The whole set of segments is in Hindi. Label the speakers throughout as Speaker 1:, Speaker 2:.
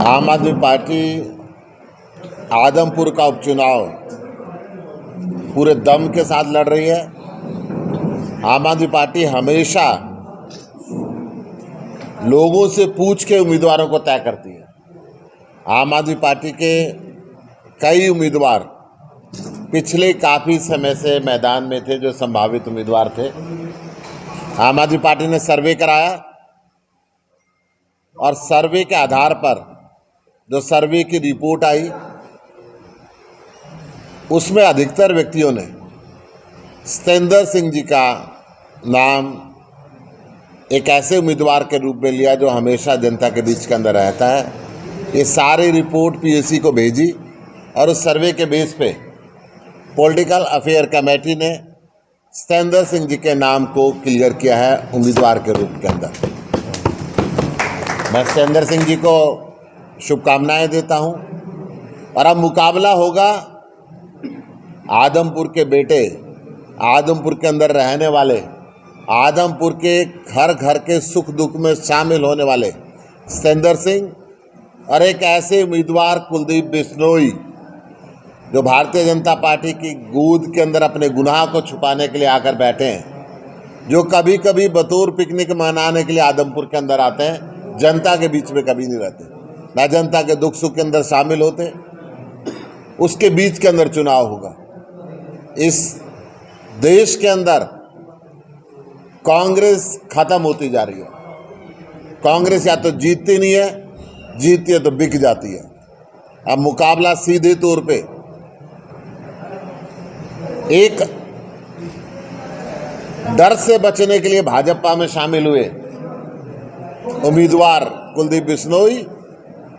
Speaker 1: आम आदमी पार्टी आदमपुर का उपचुनाव पूरे दम के साथ लड़ रही है। आम आदमी पार्टी हमेशा लोगों से पूछ के उम्मीदवारों को तय करती है। आम आदमी पार्टी के कई उम्मीदवार पिछले काफ़ी समय से मैदान में थे, जो संभावित उम्मीदवार थे। आम आदमी पार्टी ने सर्वे कराया और सर्वे के आधार पर जो सर्वे की रिपोर्ट आई, उसमें अधिकतर व्यक्तियों ने सतेंद्र सिंह जी का नाम एक ऐसे उम्मीदवार के रूप में लिया जो हमेशा जनता के बीच के अंदर रहता है। ये सारी रिपोर्ट पीएसी को भेजी और उस सर्वे के बेस पे पॉलिटिकल अफेयर कमेटी ने सतेंद्र सिंह जी के नाम को क्लियर किया है उम्मीदवार के रूप के अंदर। मैं सतेंद्र सिंह जी को शुभकामनाएं देता हूं। और अब मुकाबला होगा आदमपुर के बेटे, आदमपुर के अंदर रहने वाले, आदमपुर के घर घर के सुख दुख में शामिल होने वाले सतेंद्र सिंह और एक ऐसे उम्मीदवार कुलदीप बिश्नोई जो भारतीय जनता पार्टी की गोद के अंदर अपने गुनाह को छुपाने के लिए आकर बैठे हैं, जो कभी कभी बतौर पिकनिक मनाने के लिए आदमपुर के अंदर आते हैं, जनता के बीच में कभी नहीं रहते, ना जनता के दुख सुख के अंदर शामिल होते। उसके बीच के अंदर चुनाव होगा। इस देश के अंदर कांग्रेस खत्म होती जा रही है। कांग्रेस या तो जीतती नहीं है, जीतती है तो बिक जाती है। अब मुकाबला सीधे तौर पे एक डर से बचने के लिए भाजपा में शामिल हुए उम्मीदवार कुलदीप बिश्नोई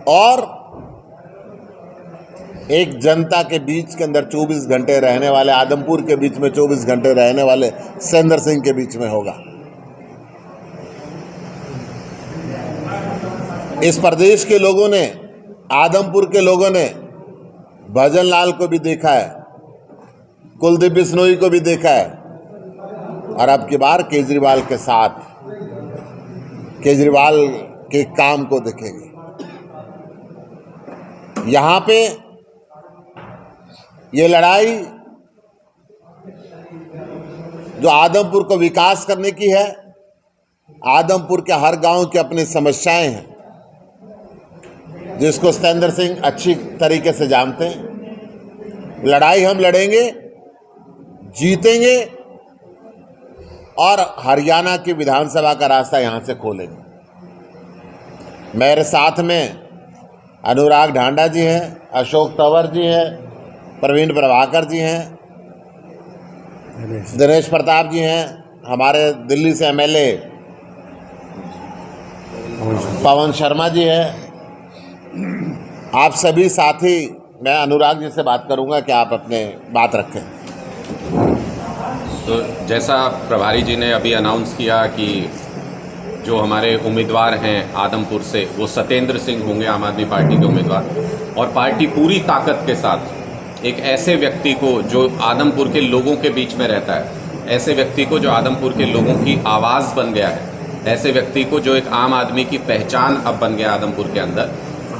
Speaker 1: और एक जनता के बीच के अंदर 24 घंटे रहने वाले, आदमपुर के बीच में 24 घंटे रहने वाले सतेंद्र सिंह के बीच में होगा। इस प्रदेश के लोगों ने, आदमपुर के लोगों ने भजन लाल को भी देखा है, कुलदीप बिश्नोई को भी देखा है और अब की बार केजरीवाल के साथ केजरीवाल के काम को देखेंगे। यहां पे ये लड़ाई जो आदमपुर को विकास करने की है, आदमपुर के हर गांव की अपनी समस्याएं हैं, जिसको सतेंद्र सिंह अच्छी तरीके से जानते हैं। लड़ाई हम लड़ेंगे, जीतेंगे और हरियाणा की विधानसभा का रास्ता यहां से खोलेंगे। मेरे साथ में अनुराग ढांडा जी हैं, अशोक तंवर जी हैं, प्रवीण प्रभाकर जी हैं, दिनेश प्रताप जी हैं, हमारे दिल्ली से एमएलए पवन शर्मा जी हैं। आप सभी साथी, मैं अनुराग जी से बात करूंगा कि आप अपने बात रखें।
Speaker 2: तो जैसा प्रभारी जी ने अभी अनाउंस किया कि जो हमारे उम्मीदवार हैं आदमपुर से, वो सतेंद्र सिंह होंगे आम आदमी पार्टी के उम्मीदवार, और पार्टी पूरी ताकत के साथ एक ऐसे व्यक्ति को जो आदमपुर के लोगों के बीच में रहता है, ऐसे व्यक्ति को जो आदमपुर के लोगों की आवाज़ बन गया है, ऐसे व्यक्ति को जो एक आम आदमी की पहचान अब बन गया आदमपुर के अंदर,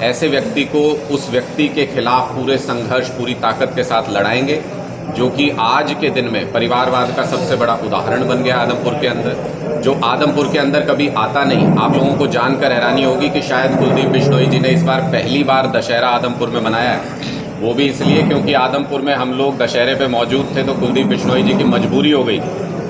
Speaker 2: ऐसे व्यक्ति को, उस व्यक्ति के खिलाफ पूरे संघर्ष पूरी ताकत के साथ लड़ाएंगे, जो कि आज के दिन में परिवारवाद का सबसे बड़ा उदाहरण बन गया आदमपुर के अंदर, जो आदमपुर के अंदर कभी आता नहीं। आप लोगों को जानकर हैरानी होगी कि शायद कुलदीप बिश्नोई जी ने इस बार पहली बार दशहरा आदमपुर में मनाया है। वो भी इसलिए क्योंकि आदमपुर में हम लोग दशहरे पे मौजूद थे, तो कुलदीप बिश्नोई जी की मजबूरी हो गई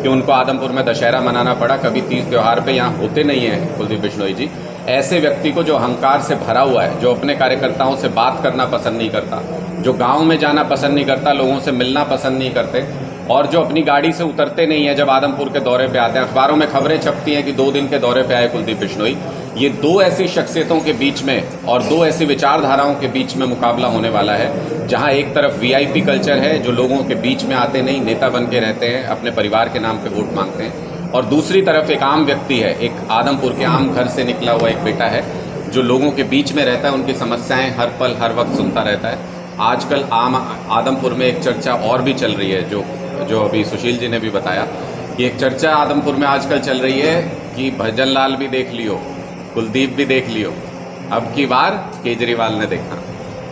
Speaker 2: कि उनको आदमपुर में दशहरा मनाना पड़ा। कभी तीज त्यौहार पे यहाँ होते नहीं हैं कुलदीप बिश्नोई जी। ऐसे व्यक्ति को जो अहंकार से भरा हुआ है, जो अपने कार्यकर्ताओं से बात करना पसंद नहीं करता, जो गांव में जाना पसंद नहीं करता, लोगों से मिलना पसंद नहीं करते, और जो अपनी गाड़ी से उतरते नहीं है जब आदमपुर के दौरे पे आते हैं। अखबारों में खबरें छपती हैं कि 2 दिन के दौरे पे आए कुलदीप बिश्नोई। ये 2 ऐसी शख्सियतों के बीच में और 2 ऐसी विचारधाराओं के बीच में मुकाबला होने वाला है, जहां एक तरफ वीआईपी कल्चर है, जो लोगों के बीच में आते नहीं, नेता बन के रहते हैं, अपने परिवार के नाम पे वोट मांगते हैं, और दूसरी तरफ एक आम व्यक्ति है, एक आदमपुर के आम घर से निकला हुआ एक बेटा है, जो लोगों के बीच में रहता है, उनकी समस्याएं हर पल हर वक्त सुनता रहता है। आजकल आदमपुर में एक चर्चा और भी चल रही है, जो अभी सुशील जी ने भी बताया कि एक चर्चा आदमपुर में आजकल चल रही है कि भजन लाल भी देख लियो, कुलदीप भी देख लियो, अब की बार केजरीवाल ने देखा।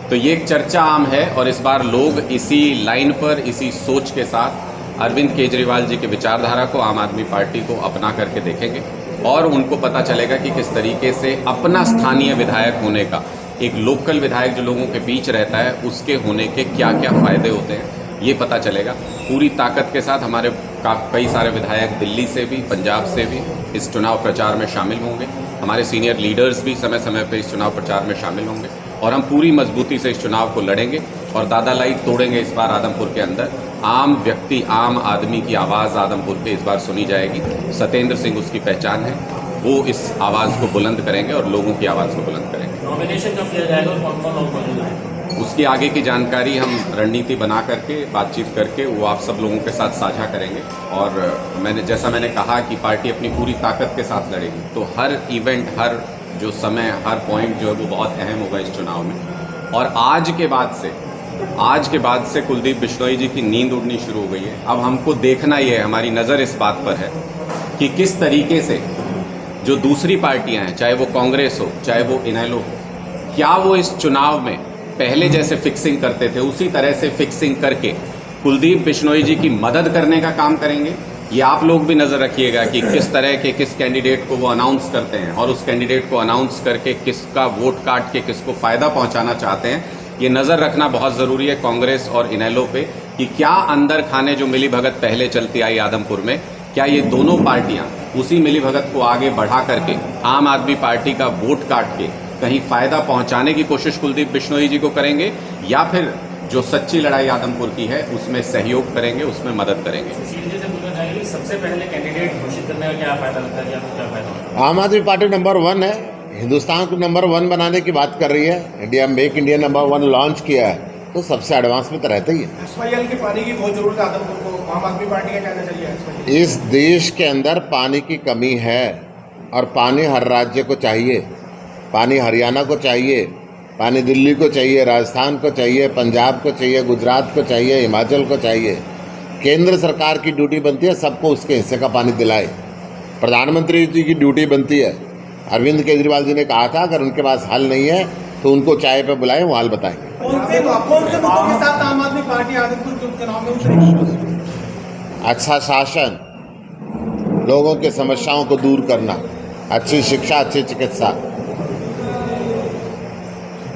Speaker 2: तो ये एक चर्चा आम है और इस बार लोग इसी लाइन पर, इसी सोच के साथ अरविंद केजरीवाल जी की विचारधारा को, आम आदमी पार्टी को अपना करके देखेंगे और उनको पता चलेगा कि किस तरीके से अपना स्थानीय विधायक होने का, एक लोकल विधायक जो लोगों के बीच रहता है, उसके होने के क्या क्या फ़ायदे होते हैं, ये पता चलेगा। पूरी ताकत के साथ हमारे कई सारे विधायक दिल्ली से भी, पंजाब से भी इस चुनाव प्रचार में शामिल होंगे। हमारे सीनियर लीडर्स भी समय समय पर इस चुनाव प्रचार में शामिल होंगे और हम पूरी मजबूती से इस चुनाव को लड़ेंगे और दादालाई तोड़ेंगे। इस बार आदमपुर के अंदर आम व्यक्ति, आम आदमी की आवाज़ आदमपुर पे इस बार सुनी जाएगी। सत्येंद्र सिंह उसकी पहचान है, वो इस आवाज़ को बुलंद करेंगे और लोगों की आवाज़ को बुलंद करेंगे।
Speaker 3: नॉमिनेशन कब किया जाएगा और कौन कौन लोग मौजूद हैं?
Speaker 2: उसकी आगे की जानकारी हम रणनीति बना करके, बातचीत करके वो आप सब लोगों के साथ साझा करेंगे। और जैसा मैंने कहा कि पार्टी अपनी पूरी ताकत के साथ लड़ेगी, तो हर इवेंट, हर जो समय, हर पॉइंट जो है वो बहुत अहम होगा इस चुनाव में। और आज के बाद से कुलदीप बिश्नोई जी की नींद उड़नी शुरू हो गई है। अब हमको देखना ही है, हमारी नज़र इस बात पर है कि किस तरीके से जो दूसरी पार्टियां हैं, चाहे वो कांग्रेस हो, चाहे वो इनेलो हो, क्या वो इस चुनाव में पहले जैसे फिक्सिंग करते थे उसी तरह से फिक्सिंग करके कुलदीप बिश्नोई जी की मदद करने का काम करेंगे। ये आप लोग भी नज़र रखिएगा कि किस तरह के, किस कैंडिडेट को वो अनाउंस करते हैं और उस कैंडिडेट को अनाउंस करके किसका वोट काट के किसको फ़ायदा पहुंचाना चाहते हैं। ये नज़र रखना बहुत ज़रूरी है कांग्रेस और इनेलो पे कि क्या अंदर खाने जो मिलीभगत पहले चलती आई आदमपुर में, क्या ये दोनों पार्टियां उसी मिलीभगत को आगे बढ़ा करके आम आदमी पार्टी का वोट काट के कहीं फ़ायदा पहुंचाने की कोशिश कुलदीप बिश्नोई जी को करेंगे, या फिर जो सच्ची लड़ाई आदमपुर की है उसमें सहयोग करेंगे, उसमें मदद करेंगे।
Speaker 3: सुशील जी से पूछना चाहेंगे, सबसे पहले कैंडिडेट घोषित करने का क्या फ़ायदा लगता है, क्या फ़ायदा होगा?
Speaker 1: आम आदमी पार्टी नंबर 1 है, हिंदुस्तान को नंबर 1 बनाने की बात कर रही है। India make India number 1 launch किया है, तो सबसे एडवांस में तो रहता ही है।
Speaker 4: एसवाईएल के पानी की बहुत जरूरत है आदमपुर को, आम आदमी पार्टी का क्या नजरिया है?
Speaker 1: इस देश के अंदर पानी की कमी है और पानी हर राज्य को चाहिए। पानी हरियाणा को चाहिए, पानी दिल्ली को चाहिए, राजस्थान को चाहिए, पंजाब को चाहिए, गुजरात को चाहिए, हिमाचल को चाहिए। केंद्र सरकार की ड्यूटी बनती है सबको उसके हिस्से का पानी दिलाए। प्रधानमंत्री जी की ड्यूटी बनती है। अरविंद केजरीवाल जी ने कहा था अगर उनके पास हल नहीं है तो उनको चाय पे बुलाएं, वो हल बताएंगे।
Speaker 4: कौन से मुद्दों के साथ आम आदमी पार्टी आदमपुर के उपचुनाव में उतरेगी?
Speaker 1: अच्छा शासन, लोगों की समस्याओं को दूर करना, अच्छी शिक्षा, अच्छी चिकित्सा।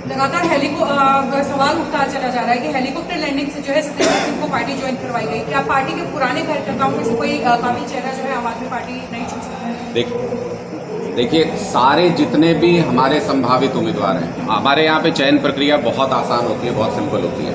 Speaker 5: लगातार सवाल उठता चला जा रहा है कि हेलीकॉप्टर लैंडिंग से जो है सत्येंद्र सिंह को पार्टी ज्वाइन करवाई गई। क्या पार्टी के पुराने कार्यकर्ताओं में से कोई काबिल चेहरा जो है आम आदमी पार्टी नहीं चुन सकती?
Speaker 2: देखिए, सारे जितने भी हमारे संभावित उम्मीदवार हैं, हमारे यहाँ पे चयन प्रक्रिया बहुत आसान होती है, बहुत सिंपल होती है।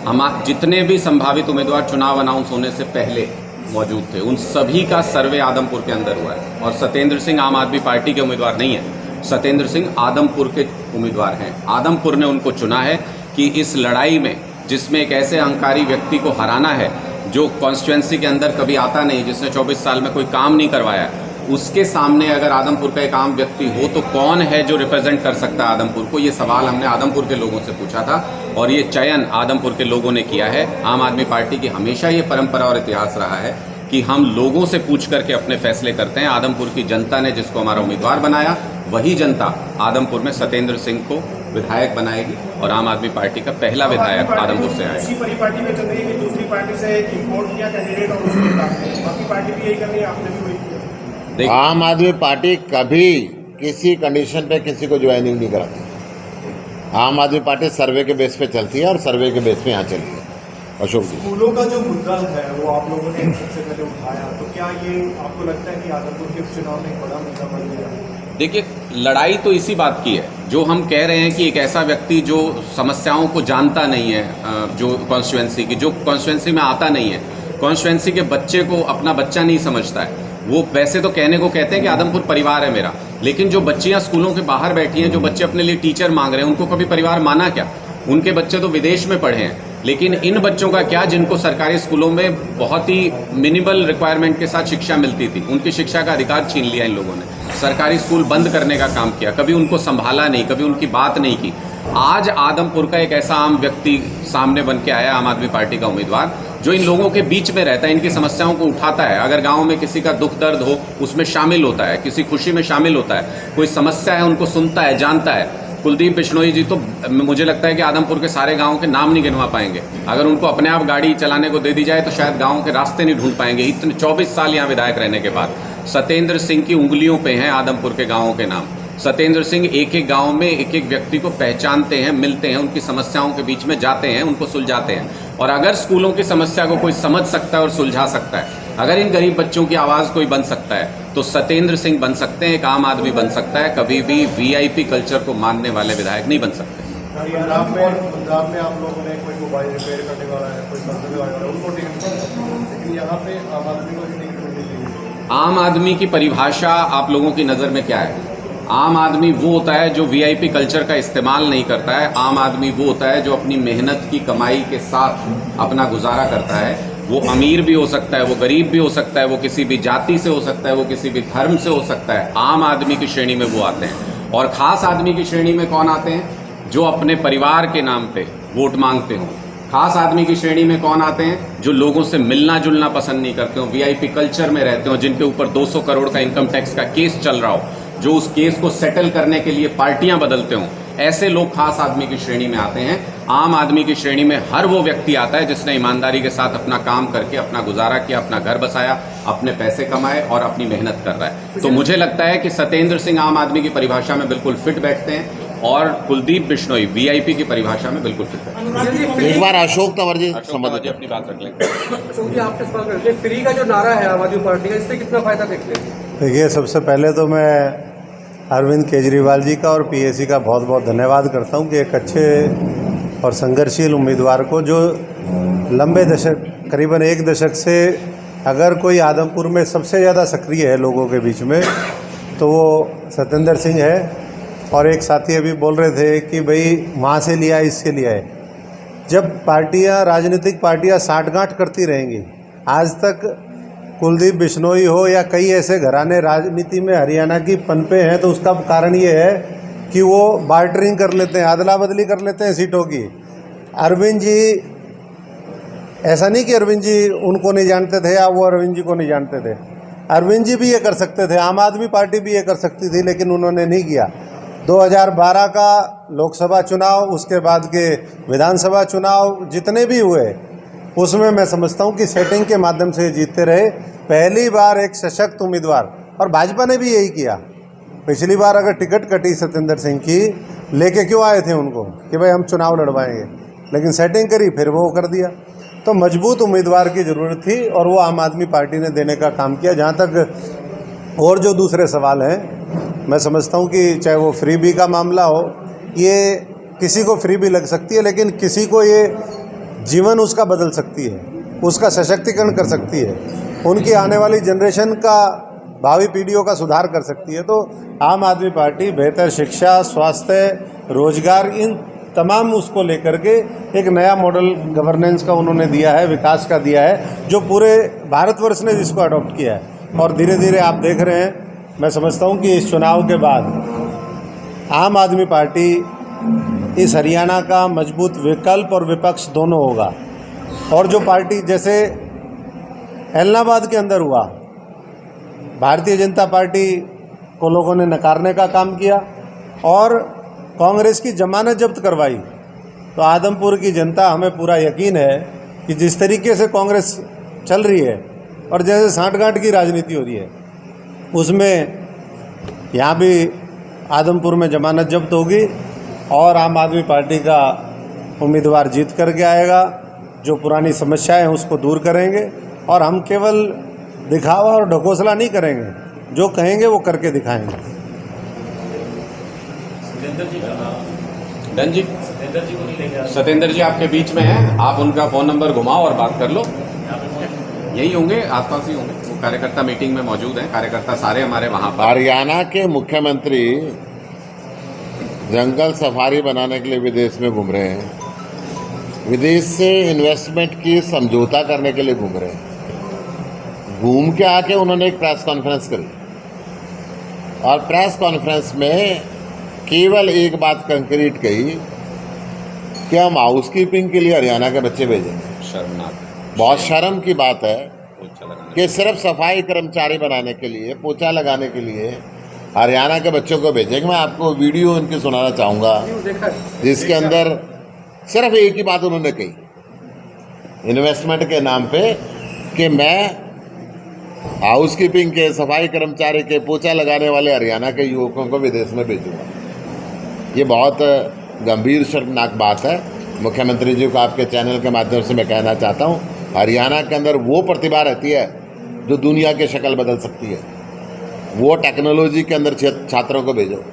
Speaker 2: हम जितने भी संभावित उम्मीदवार चुनाव अनाउंस होने से पहले मौजूद थे, उन सभी का सर्वे आदमपुर के अंदर हुआ है। और सत्येंद्र सिंह आम आदमी पार्टी के उम्मीदवार नहीं है, सत्येंद्र सिंह आदमपुर के उम्मीदवार हैं। आदमपुर ने उनको चुना है कि इस लड़ाई में, जिसमें एक ऐसे अहंकारी व्यक्ति को हराना है जो कॉन्स्टिट्यूएंसी के अंदर कभी आता नहीं, जिसने 24 साल में कोई काम नहीं करवाया, उसके सामने अगर आदमपुर का एक आम व्यक्ति हो तो कौन है जो रिप्रेजेंट कर सकता है आदमपुर को। ये सवाल हमने आदमपुर के लोगों से पूछा था और ये चयन आदमपुर के लोगों ने किया है। आम आदमी पार्टी की हमेशा ये परंपरा और इतिहास रहा है कि हम लोगों से पूछ करके अपने फैसले करते हैं। आदमपुर की जनता ने जिसको हमारा उम्मीदवार बनाया, वही जनता आदमपुर में सत्येंद्र सिंह को विधायक बनाएगी और आम आदमी पार्टी का पहला विधायक आदमपुर से आएगा।
Speaker 4: इसी परिपाटी में चल रही है कि दूसरी पार्टी से इंपोर्ट किया कैंडिडेट और उसके बाकी पार्टी भी यही कर रही है, आपने भी वही किया।
Speaker 1: आम आदमी पार्टी कभी किसी कंडीशन पे किसी को ज्वाइनिंग नहीं कराती। आम आदमी पार्टी सर्वे के बेस पे चलती है और सर्वे के बेस पे यहाँ चली है। अशोक जी,
Speaker 4: स्कूलों का जो मुद्दा है वो आप लोगों ने सबसे पहले उठाया, तो क्या ये आपको लगता है कि आदमपुर के उपचुनाव में एक बड़ा मुद्दा बन गया?
Speaker 2: देखिए, लड़ाई तो इसी बात की है जो हम कह रहे हैं कि एक ऐसा व्यक्ति जो समस्याओं को जानता नहीं है, जो कॉन्स्टिट्यूएंसी में आता नहीं है, कॉन्स्टिट्यूएंसी के बच्चे को अपना बच्चा नहीं समझता है। वो वैसे तो कहने को कहते हैं कि आदमपुर परिवार है मेरा, लेकिन जो बच्चियां स्कूलों के बाहर बैठी हैं, जो बच्चे अपने लिए टीचर मांग रहे हैं, उनको कभी परिवार माना क्या? उनके बच्चे तो विदेश में पढ़े हैं। लेकिन इन बच्चों का क्या जिनको सरकारी स्कूलों में बहुत ही मिनिमल रिक्वायरमेंट के साथ शिक्षा मिलती थी, उनकी शिक्षा का अधिकार छीन लिया इन लोगों ने। सरकारी स्कूल बंद करने का काम किया, कभी उनको संभाला नहीं, कभी उनकी बात नहीं की। आज आदमपुर का एक ऐसा आम व्यक्ति सामने बन के आया, आम आदमी पार्टी का उम्मीदवार, जो इन लोगों के बीच में रहता है, इनकी समस्याओं को उठाता है। अगर गांव में किसी का दुख दर्द हो उसमें शामिल होता है, किसी खुशी में शामिल होता है, कोई समस्या है उनको सुनता है, जानता है। कुलदीप बिश्नोई जी तो मुझे लगता है कि आदमपुर के सारे गांव के नाम नहीं गिनवा पाएंगे। अगर उनको अपने आप गाड़ी चलाने को दे दी जाए तो शायद गांव के रास्ते नहीं ढूंढ पाएंगे। इतने 24 साल यहाँ विधायक रहने के बाद सत्येंद्र सिंह की उंगलियों पे हैं आदमपुर के गाँवों के नाम। सत्येंद्र सिंह एक एक गांव में एक एक व्यक्ति को पहचानते हैं, मिलते हैं, उनकी समस्याओं के बीच में जाते हैं, उनको सुलझाते हैं। और अगर स्कूलों की समस्या को कोई समझ सकता है और सुलझा सकता है, अगर इन गरीब बच्चों की आवाज़ कोई बन सकता है तो सत्येंद्र सिंह बन सकते हैं, एक आम आदमी बन सकता है। कभी भी वीआईपी कल्चर को मानने वाले विधायक नहीं बन सकते।
Speaker 4: पंजाब में आप लोगों ने कोई मोबाइल रिपेयर करने वाला है, कोई सब्जी वाला है, उनको टिकट मिला है, लेकिन यहाँ पे आम आदमी को ही टिकट मिलनी चाहिए।
Speaker 2: आम आदमी की परिभाषा आप लोगों की नज़र में क्या है? आम आदमी वो होता है जो वीआईपी कल्चर का इस्तेमाल नहीं करता है। आम आदमी वो होता है जो अपनी मेहनत की कमाई के साथ अपना गुजारा करता है। वो अमीर भी हो सकता है, वो गरीब भी हो सकता है, वो किसी भी जाति से हो सकता है, वो किसी भी धर्म से हो सकता है। आम आदमी की श्रेणी में वो आते हैं। और ख़ास आदमी की श्रेणी में कौन आते हैं? जो अपने परिवार के नाम पे वोट मांगते हों। खास आदमी की श्रेणी में कौन आते हैं? जो लोगों से मिलना जुलना पसंद नहीं करते हो, वीआईपी कल्चर में रहते हो, जिनके ऊपर 200 करोड़ का इनकम टैक्स का केस चल रहा हो, जो उस केस को सेटल करने के लिए पार्टियां बदलते हों। ऐसे लोग खास आदमी की श्रेणी में आते हैं। आम आदमी की श्रेणी में हर वो व्यक्ति आता है जिसने ईमानदारी के साथ अपना काम करके अपना गुजारा किया, अपना घर बसाया, अपने पैसे कमाए और अपनी मेहनत कर रहा है। तो मुझे लगता है कि सत्येंद्र सिंह आम आदमी की परिभाषा में बिल्कुल फिट बैठते हैं और कुलदीप बिश्नोई वीआईपी की परिभाषा में बिल्कुल फिट बैठते हैं।
Speaker 1: एक बार अशोक तंवर जी समझ
Speaker 2: अपनी बात रख लेंगे।
Speaker 6: अशोक जी, आपसे सवाल करते हैं, फ्री का जो नारा है आम आदमी पार्टी का, इससे कितना फायदा देखते हैं?
Speaker 7: देखिए, सबसे पहले तो मैं अरविंद केजरीवाल जी का और पीएसी का बहुत बहुत धन्यवाद करता हूं कि एक अच्छे और संघर्षशील उम्मीदवार को, जो लंबे दशक, करीबन 1 दशक से अगर कोई आदमपुर में सबसे ज़्यादा सक्रिय है लोगों के बीच में तो वो सत्येंद्र सिंह है। और एक साथी अभी बोल रहे थे कि भाई वहाँ से लिया, इससे लिया है। जब पार्टियाँ, राजनीतिक पार्टियाँ साठगांठ करती रहेंगी, आज तक कुलदीप बिश्नोई हो या कई ऐसे घराने राजनीति में हरियाणा की पनपे हैं, तो उसका कारण ये है कि वो बार्टरिंग कर लेते हैं, अदला बदली कर लेते हैं सीटों की। अरविंद जी, ऐसा नहीं कि अरविंद जी उनको नहीं जानते थे या वो अरविंद जी को नहीं जानते थे। अरविंद जी भी ये कर सकते थे, आम आदमी पार्टी भी ये कर सकती थी, लेकिन उन्होंने नहीं किया। 2012 का लोकसभा चुनाव, उसके बाद के विधानसभा चुनाव जितने भी हुए, उसमें मैं समझता हूं कि सेटिंग के माध्यम से जीतते रहे। पहली बार एक सशक्त उम्मीदवार, और भाजपा ने भी यही किया। पिछली बार अगर टिकट कटी सत्येंद्र सिंह की, लेके क्यों आए थे उनको कि भाई हम चुनाव लड़वाएंगे, लेकिन सेटिंग करी, फिर वो कर दिया। तो मजबूत उम्मीदवार की ज़रूरत थी और वो आम आदमी पार्टी ने देने का काम किया। जहाँ तक और जो दूसरे सवाल हैं, मैं समझता हूँ कि चाहे वो फ्रीबी का मामला हो, ये किसी को फ्रीबी लग सकती है, लेकिन किसी को ये जीवन उसका बदल सकती है, उसका सशक्तिकरण कर सकती है, उनकी आने वाली जनरेशन का, भावी पीढ़ियों का सुधार कर सकती है। तो आम आदमी पार्टी बेहतर शिक्षा, स्वास्थ्य, रोजगार, इन तमाम उसको लेकर के एक नया मॉडल गवर्नेंस का उन्होंने दिया है, विकास का दिया है, जो पूरे भारतवर्ष ने जिसको अडॉप्ट किया है। और धीरे धीरे आप देख रहे हैं, मैं समझता हूँ कि इस चुनाव के बाद आम आदमी पार्टी इस हरियाणा का मजबूत विकल्प और विपक्ष दोनों होगा। और जो पार्टी, जैसे एलनाबाद के अंदर हुआ, भारतीय जनता पार्टी को लोगों ने नकारने का काम किया और कांग्रेस की जमानत जब्त करवाई, तो आदमपुर की जनता, हमें पूरा यकीन है कि जिस तरीके से कांग्रेस चल रही है और जैसे साठगांठ की राजनीति हो रही है, उसमें यहाँ भी आदमपुर में जमानत जब्त होगी और आम आदमी पार्टी का उम्मीदवार जीत करके आएगा। जो पुरानी समस्याएं हैं उसको दूर करेंगे और हम केवल दिखावा और ढकोसला नहीं करेंगे, जो कहेंगे वो करके दिखाएंगे।
Speaker 2: डन जी,
Speaker 3: सत्येंद्र जी को नहीं लेके
Speaker 2: सत्येंद्र जी आपके बीच में हैं, आप उनका फ़ोन नंबर घुमाओ और बात कर लो। यही होंगे, आसपास ही होंगे, वो कार्यकर्ता मीटिंग में मौजूद हैं, कार्यकर्ता सारे हमारे वहाँ पर।
Speaker 1: हरियाणा के मुख्यमंत्री जंगल सफारी बनाने के लिए विदेश में घूम रहे हैं, विदेश से इन्वेस्टमेंट की समझौता करने के लिए घूम रहे हैं। घूम के आके उन्होंने एक प्रेस कॉन्फ्रेंस करी और प्रेस कॉन्फ्रेंस में केवल एक बात कंक्रीट कही कि हम हाउस कीपिंग के लिए हरियाणा के बच्चे भेजेंगे।
Speaker 2: शर्मनाक,
Speaker 1: बहुत शर्म की बात है
Speaker 2: पोछा लगाने।
Speaker 1: कि सिर्फ सफाई कर्मचारी बनाने के लिए, पोछा लगाने के लिए हरियाणा के बच्चों को भेजेंगे। मैं आपको वीडियो उनकी सुनाना चाहूँगा
Speaker 6: देखा है
Speaker 1: जिसके अंदर सिर्फ एक ही बात उन्होंने कही इन्वेस्टमेंट के नाम पे कि मैं हाउसकीपिंग के, सफाई कर्मचारी के, पोछा लगाने वाले हरियाणा के युवकों को विदेश में भेजूंगा। ये बहुत गंभीर शर्मनाक बात है। मुख्यमंत्री जी को आपके चैनल के माध्यम से मैं कहना चाहता हूँ, हरियाणा के अंदर वो प्रतिभा रहती है जो दुनिया की शक्ल बदल सकती है। वो टेक्नोलॉजी के अंदर छात्रों को भेजो,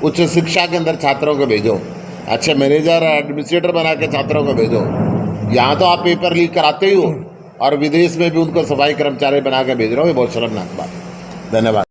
Speaker 1: उच्च शिक्षा के अंदर छात्रों को भेजो, अच्छे मैनेजर और एडमिनिस्ट्रेटर बना के छात्रों को भेजो। यहाँ तो आप पेपर लीक कराते ही हो और विदेश में भी उनको सफाई कर्मचारी बना के भेज रहे हो। ये बहुत शर्मनाक बात है। धन्यवाद।